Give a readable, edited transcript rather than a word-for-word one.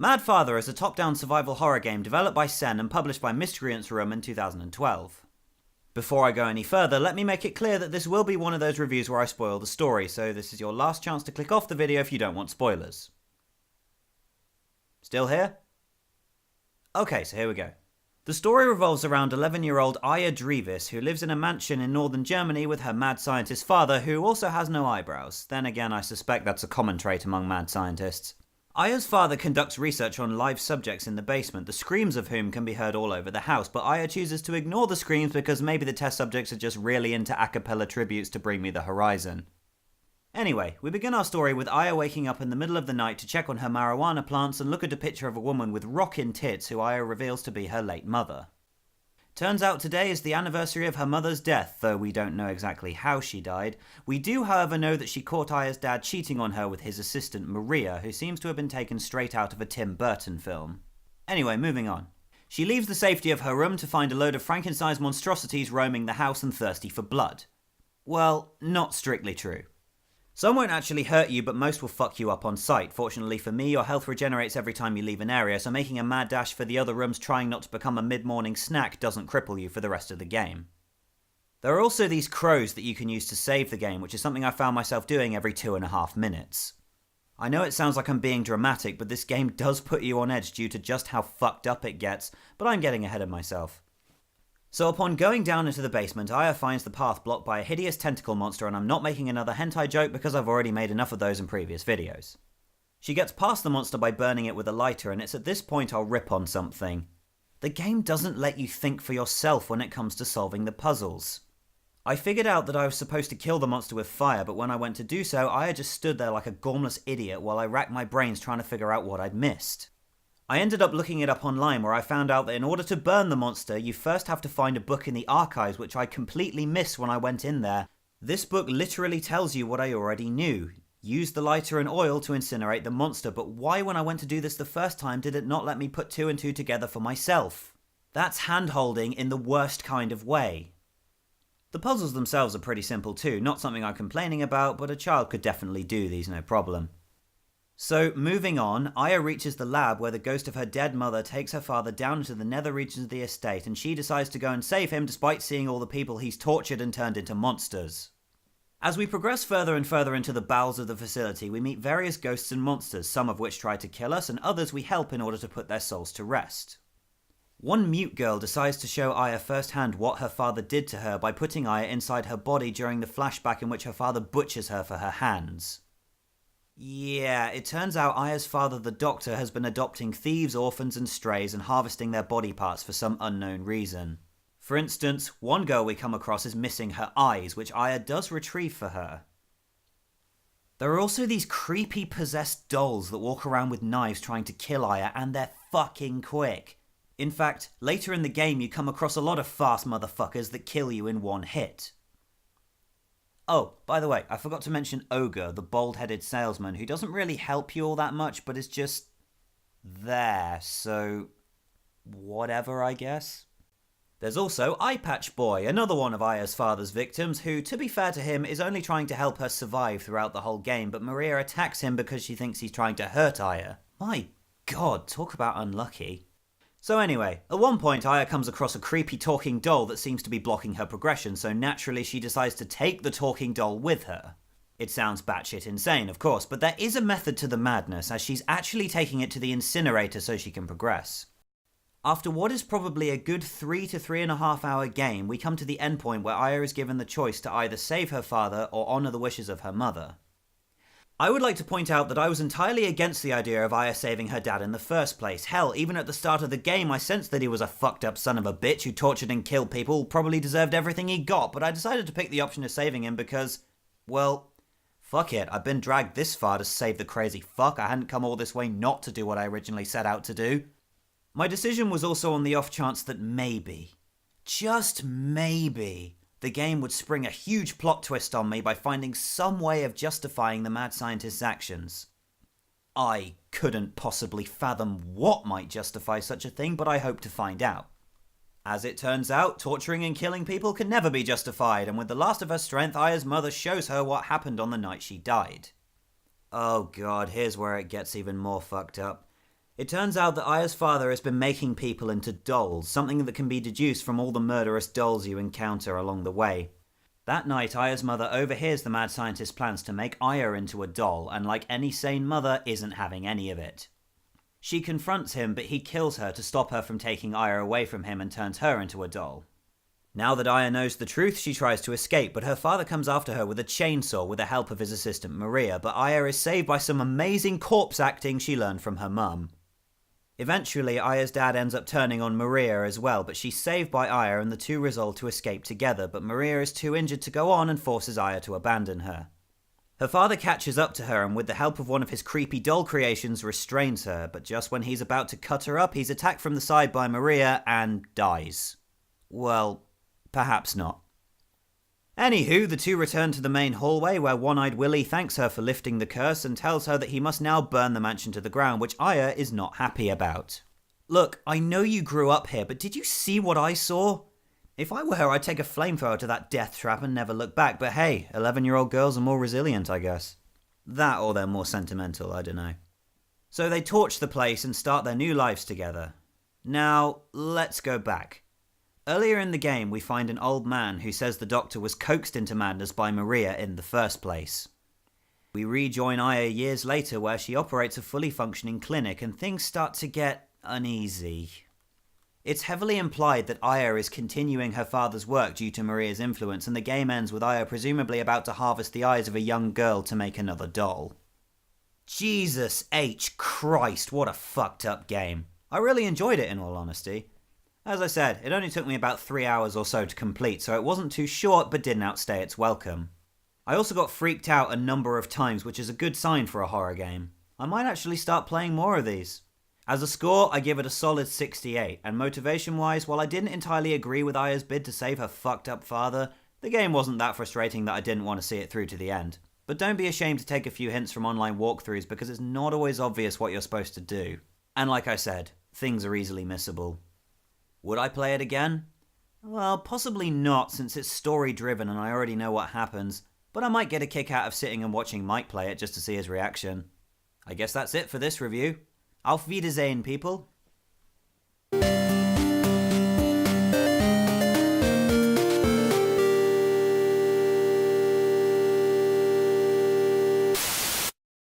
Mad Father is a top-down survival horror game developed by Sen and published by Miscreants Room in 2012. Before I go any further, let me make it clear that this will be one of those reviews where I spoil the story, so this is your last chance to click off the video if you don't want spoilers. Still here? Okay, so here we go. The story revolves around 11-year-old Aya Drevis, who lives in a mansion in northern Germany with her mad scientist father, who also has no eyebrows. Then again, I suspect that's a common trait among mad scientists. Aya's father conducts research on live subjects in the basement, the screams of whom can be heard all over the house, but Aya chooses to ignore the screams because maybe the test subjects are just really into a cappella tributes to Bring Me the Horizon. Anyway, we begin our story with Aya waking up in the middle of the night to check on her marijuana plants and look at a picture of a woman with rockin' tits who Aya reveals to be her late mother. Turns out today is the anniversary of her mother's death, though we don't know exactly how she died. We do, however, know that she caught Aya's dad cheating on her with his assistant Maria, who seems to have been taken straight out of a Tim Burton film. Anyway, moving on. She leaves the safety of her room to find a load of Frankenstein's monstrosities roaming the house and thirsty for blood. Well, not strictly true. Some won't actually hurt you, but most will fuck you up on sight. Fortunately for me, your health regenerates every time you leave an area, so making a mad dash for the other rooms trying not to become a mid-morning snack doesn't cripple you for the rest of the game. There are also these crows that you can use to save the game, which is something I found myself doing every 2.5 minutes. I know it sounds like I'm being dramatic, but this game does put you on edge due to just how fucked up it gets, but I'm getting ahead of myself. So upon going down into the basement, Aya finds the path blocked by a hideous tentacle monster, and I'm not making another hentai joke because I've already made enough of those in previous videos. She gets past the monster by burning it with a lighter, and it's at this point I'll rip on something. The game doesn't let you think for yourself when it comes to solving the puzzles. I figured out that I was supposed to kill the monster with fire, but when I went to do so, Aya just stood there like a gormless idiot while I racked my brains trying to figure out what I'd missed. I ended up looking it up online, where I found out that in order to burn the monster, you first have to find a book in the archives, which I completely missed when I went in there. This book literally tells you what I already knew. Use the lighter and oil to incinerate the monster, but why when I went to do this the first time did it not let me put 2 and 2 together for myself? That's hand-holding in the worst kind of way. The puzzles themselves are pretty simple too, not something I'm complaining about, but a child could definitely do these no problem. So, moving on, Aya reaches the lab where the ghost of her dead mother takes her father down into the nether regions of the estate, and she decides to go and save him despite seeing all the people he's tortured and turned into monsters. As we progress further and further into the bowels of the facility, we meet various ghosts and monsters, some of which try to kill us, and others we help in order to put their souls to rest. One mute girl decides to show Aya firsthand what her father did to her by putting Aya inside her body during the flashback in which her father butchers her for her hands. Yeah, it turns out Aya's father, the doctor, has been adopting thieves, orphans and strays and harvesting their body parts for some unknown reason. For instance, one girl we come across is missing her eyes, which Aya does retrieve for her. There are also these creepy possessed dolls that walk around with knives trying to kill Aya, and they're fucking quick. In fact, later in the game you come across a lot of fast motherfuckers that kill you in one hit. Oh, by the way, I forgot to mention Ochre, the bald-headed salesman, who doesn't really help you all that much, but is just there, so whatever, I guess. There's also Eyepatch Boy, another one of Aya's father's victims, who, to be fair to him, is only trying to help her survive throughout the whole game, but Maria attacks him because she thinks he's trying to hurt Aya. My god, talk about unlucky. So anyway, at one point Aya comes across a creepy talking doll that seems to be blocking her progression, so naturally she decides to take the talking doll with her. It sounds batshit insane, of course, but there is a method to the madness, as she's actually taking it to the incinerator so she can progress. After what is probably a good 3 to 3.5 hour game, we come to the endpoint where Aya is given the choice to either save her father or honour the wishes of her mother. I would like to point out that I was entirely against the idea of Aya saving her dad in the first place. Hell, even at the start of the game I sensed that he was a fucked up son of a bitch who tortured and killed people, probably deserved everything he got, but I decided to pick the option of saving him because, well, fuck it, I've been dragged this far to save the crazy fuck. I hadn't come all this way not to do what I originally set out to do. My decision was also on the off chance that maybe, just maybe, the game would spring a huge plot twist on me by finding some way of justifying the mad scientist's actions. I couldn't possibly fathom what might justify such a thing, but I hope to find out. As it turns out, torturing and killing people can never be justified, and with the last of her strength, Aya's mother shows her what happened on the night she died. Oh god, here's where it gets even more fucked up. It turns out that Aya's father has been making people into dolls, something that can be deduced from all the murderous dolls you encounter along the way. That night, Aya's mother overhears the mad scientist's plans to make Aya into a doll, and like any sane mother, isn't having any of it. She confronts him, but he kills her to stop her from taking Aya away from him and turns her into a doll. Now that Aya knows the truth, she tries to escape, but her father comes after her with a chainsaw with the help of his assistant Maria, but Aya is saved by some amazing corpse acting she learned from her mum. Eventually, Aya's dad ends up turning on Maria as well, but she's saved by Aya and the two resolve to escape together, but Maria is too injured to go on and forces Aya to abandon her. Her father catches up to her and with the help of one of his creepy doll creations restrains her, but just when he's about to cut her up, he's attacked from the side by Maria and dies. Well, perhaps not. Anywho, the two return to the main hallway where One-Eyed Willy thanks her for lifting the curse and tells her that he must now burn the mansion to the ground, which Aya is not happy about. Look, I know you grew up here, but did you see what I saw? If I were her, I'd take a flamethrower to that death trap and never look back, but hey, 11-year-old girls are more resilient, I guess. That or they're more sentimental, I don't know. So they torch the place and start their new lives together. Now, let's go back. Earlier in the game, we find an old man who says the doctor was coaxed into madness by Maria in the first place. We rejoin Aya years later where she operates a fully functioning clinic and things start to get uneasy. It's heavily implied that Aya is continuing her father's work due to Maria's influence, and the game ends with Aya presumably about to harvest the eyes of a young girl to make another doll. Jesus H. Christ, what a fucked up game. I really enjoyed it in all honesty. As I said, it only took me about 3 hours or so to complete, so it wasn't too short but didn't outstay its welcome. I also got freaked out a number of times, which is a good sign for a horror game. I might actually start playing more of these. As a score, I give it a solid 68, and motivation-wise, while I didn't entirely agree with Aya's bid to save her fucked up father, the game wasn't that frustrating that I didn't want to see it through to the end. But don't be ashamed to take a few hints from online walkthroughs because it's not always obvious what you're supposed to do. And like I said, things are easily missable. Would I play it again? Well, possibly not since it's story-driven and I already know what happens, but I might get a kick out of sitting and watching Mike play it just to see his reaction. I guess that's it for this review. Auf Wiedersehen, people.